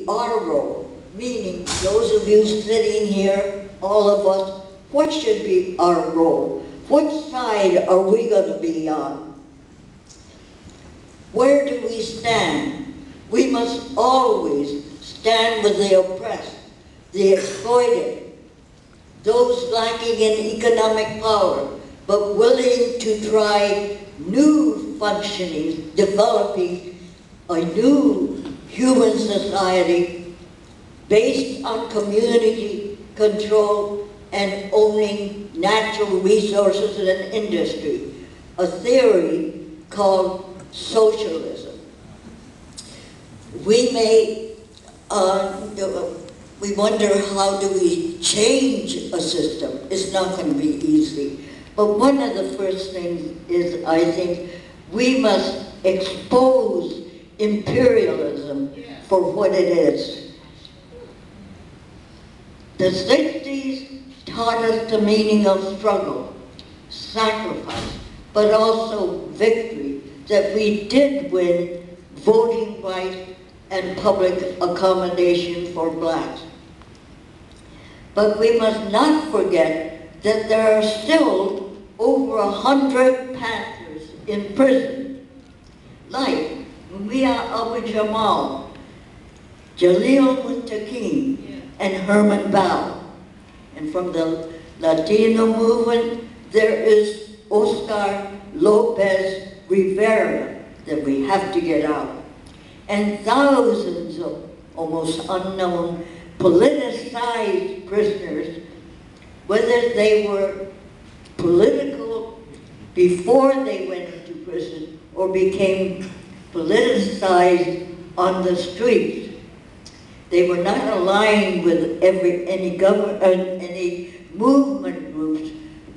our role, meaning those of you sitting here, all of us, what should be our role? What side are we going to be on? Where do we stand? We must always stand with the oppressed, the exploited, those lacking in economic power, but willing to try new functioning, developing a new human society based on community control and owning natural resources and industry, a theory called socialism. We may, we wonder how do we change a system. It's not going to be easy. But one of the first things is, I think, we must expose imperialism for what it is. The 60s taught us the meaning of struggle, sacrifice, but also victory, that we did win voting rights and public accommodation for blacks. But we must not forget that there are still over 100 Panthers in prison, like Mia Abu Jamal, Jalil Muntaqim, and Herman Bell. And from the Latino movement, there is Oscar Lopez Rivera that we have to get out. And thousands of almost unknown politicized prisoners, whether they were political before they went into prison or became politicized on the streets. They were not aligned with any movement groups,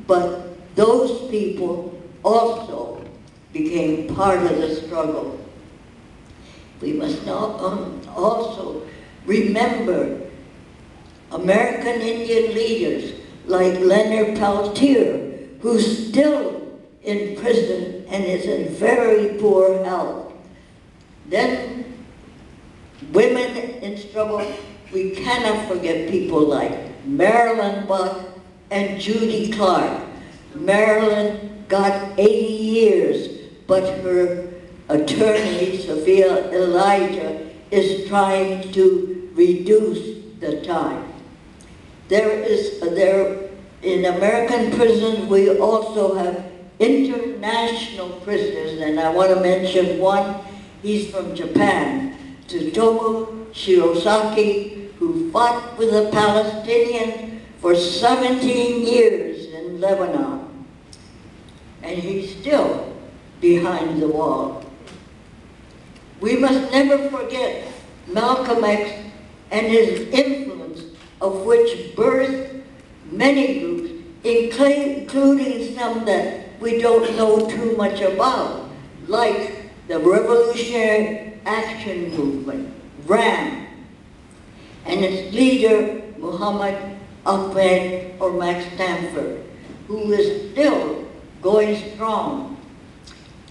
but those people also became part of the struggle. We must now also remember American Indian leaders like Leonard Peltier, who's still in prison and is in very poor health. Then women in struggle, we cannot forget people like Marilyn Buck and Judy Clark. Marilyn got 80 years, but her attorney, Sophia Elijah, is trying to reduce the time. In American prisons, we also have international prisoners, and I want to mention one. He's from Japan, Tsutomu Shirosaki, who fought with the Palestinians for 17 years in Lebanon. And he's still behind the wall. We must never forget Malcolm X and his influence, of which birthed many groups, including some that we don't know too much about, like the Revolutionary Action Movement, RAM, and its leader, Muhammad Ahmed or Max Stanford, who is still going strong.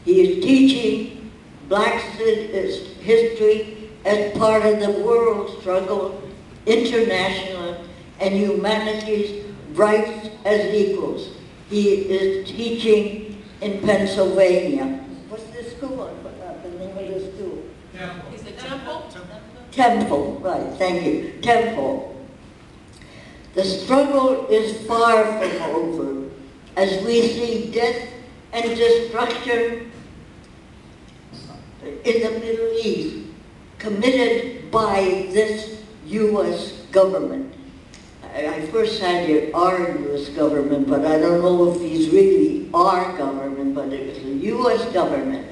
He is teaching Black history as part of the world struggle, international and humanities rights as equals. He is teaching in Pennsylvania. What's the school? The name of the school? Temple. Is it Temple? Temple, right, thank you. Temple. The struggle is far from over as we see death and destruction in the Middle East committed by this U.S. government. I first had it our U.S. government, but I don't know if he's really our government, but it was the U.S. government.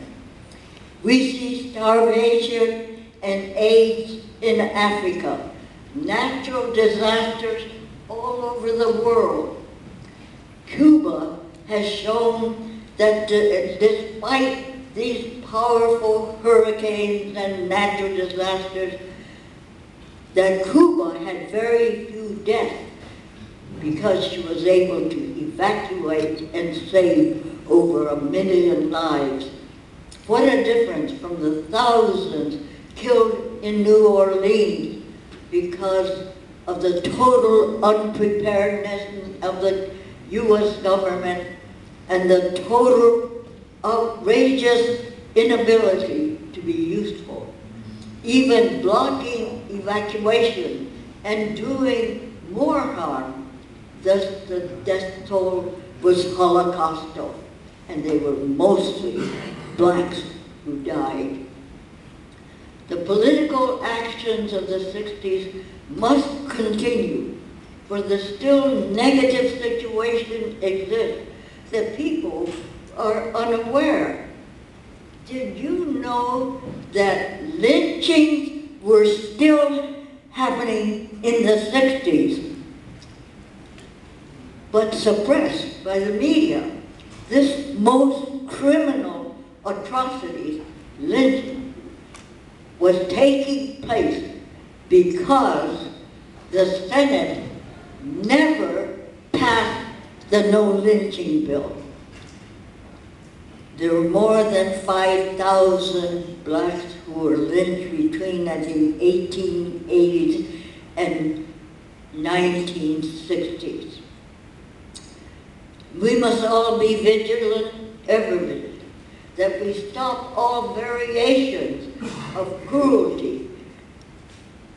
We see starvation and AIDS in Africa, natural disasters all over the world. Cuba has shown that despite these powerful hurricanes and natural disasters, that Cuba had very few deaths because she was able to evacuate and save over 1 million lives. What a difference from the thousands killed in New Orleans because of the total unpreparedness of the U.S. government and the total outrageous inability to be useful. Even blocking evacuation and doing more harm, thus the death toll was Holocaustal, and they were mostly blacks who died. The political actions of the 60s must continue, for the still negative situation exists that people are unaware. Did you know that lynchings were still happening in the 60s, but suppressed by the media? This most criminal atrocities, lynching, was taking place because the Senate never passed the no lynching bill. There were more than 5,000 blacks who were lynched between, I think, 1880s and 1960s. We must all be vigilant, ever vigilant, that we stop all variations of cruelty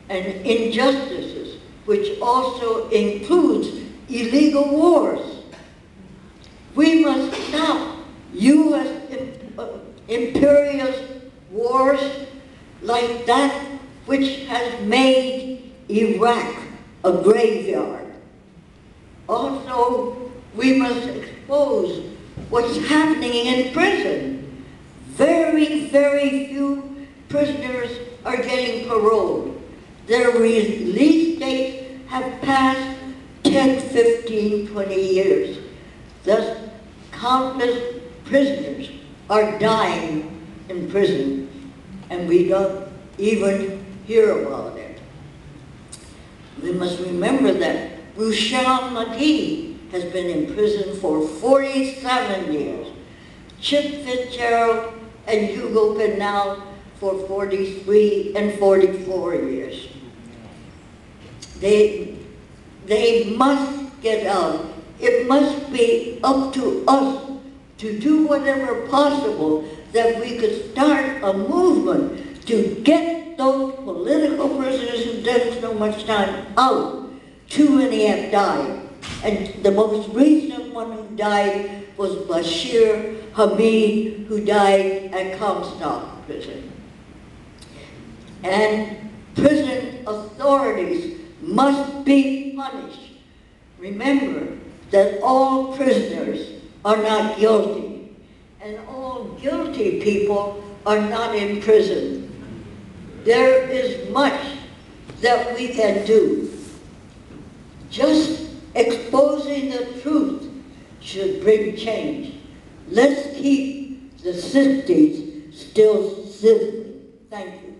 and injustices, which also includes illegal wars. We must stop U.S. imperialist wars like that which has made Iraq a graveyard. Also, we must expose what's happening in prison. Very, very few prisoners are getting paroled. Their release dates have passed 10, 15, 20 years. Thus, countless prisoners are dying in prison, and we don't even hear about it. We must remember that Ruchell Magee has been in prison for 47 years. Chip Fitzgerald and Hugo Penal for 43 and 44 years. They must get out. It must be up to us to do whatever possible that we could start a movement to get those political prisoners who done so much time out. Too many have died. And the most recent one who died was Bashir Hamid, who died at Comstock Prison. And prison authorities must be punished. Remember that all prisoners are not guilty, and all guilty people are not in prison. There is much that we can do. Just exposing the truth should bring change. Let's keep the 60s still sizzling. Thank you.